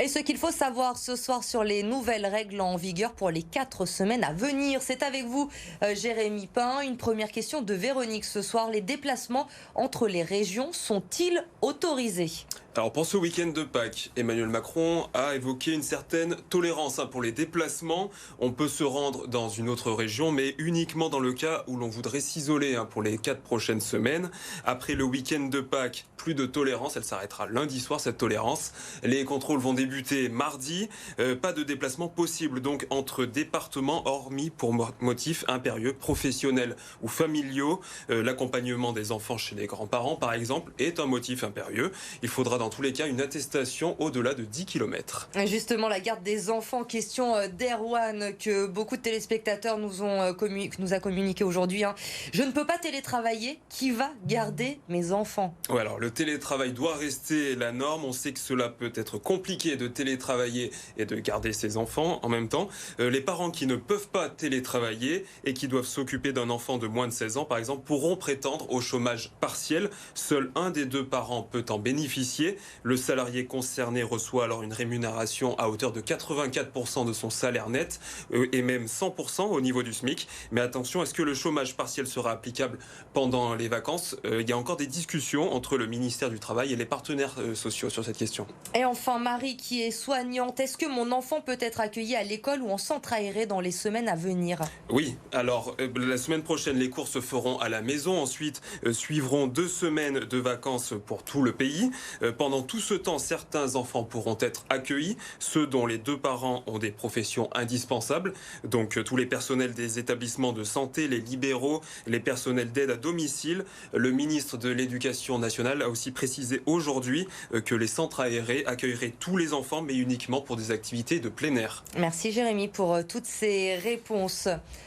Et ce qu'il faut savoir ce soir sur les nouvelles règles en vigueur pour les 4 semaines à venir. C'est avec vous, Jérémy Pain. Une première question de Véronique ce soir. Les déplacements entre les régions sont-ils autorisés? Alors pour ce week-end de Pâques, Emmanuel Macron a évoqué une certaine tolérance pour les déplacements. On peut se rendre dans une autre région, mais uniquement dans le cas où l'on voudrait s'isoler pour les 4 prochaines semaines. Après le week-end de Pâques, plus de tolérance, elle s'arrêtera lundi soir cette tolérance. Les contrôles vont débuter mardi. Pas de déplacement possible donc entre départements, hormis pour motifs impérieux, professionnels ou familiaux. L'accompagnement des enfants chez les grands-parents, par exemple, est un motif impérieux. Il faudra dans tous les cas une attestation au-delà de 10 km. Justement, la garde des enfants, question d'Erwan que beaucoup de téléspectateurs nous a communiqué aujourd'hui. Je ne peux pas télétravailler. Qui va garder mes enfants? Ouais, alors le télétravail doit rester la norme. On sait que cela peut être compliqué de télétravailler et de garder ses enfants en même temps. Les parents qui ne peuvent pas télétravailler et qui doivent s'occuper d'un enfant de moins de 16 ans, par exemple, pourront prétendre au chômage partiel. Seul un des deux parents peut en bénéficier. Le salarié concerné reçoit alors une rémunération à hauteur de 84% de son salaire net et même 100% au niveau du SMIC. Mais attention, est-ce que le chômage partiel sera applicable pendant les vacances? Il y a encore des discussions entre le ministère du Travail et les partenaires sociaux sur cette question. Et enfin, Marie qui est soignante, est-ce que mon enfant peut être accueilli à l'école ou en centre aéré dans les semaines à venir? Oui, alors la semaine prochaine, les cours se feront à la maison. Ensuite, suivront 2 semaines de vacances pour tout le pays. Pendant tout ce temps, certains enfants pourront être accueillis, ceux dont les deux parents ont des professions indispensables. Donc tous les personnels des établissements de santé, les libéraux, les personnels d'aide à domicile. Le ministre de l'Éducation nationale a aussi précisé aujourd'hui que les centres aérés accueilleraient tous les enfants, mais uniquement pour des activités de plein air. Merci Jérémy pour toutes ces réponses.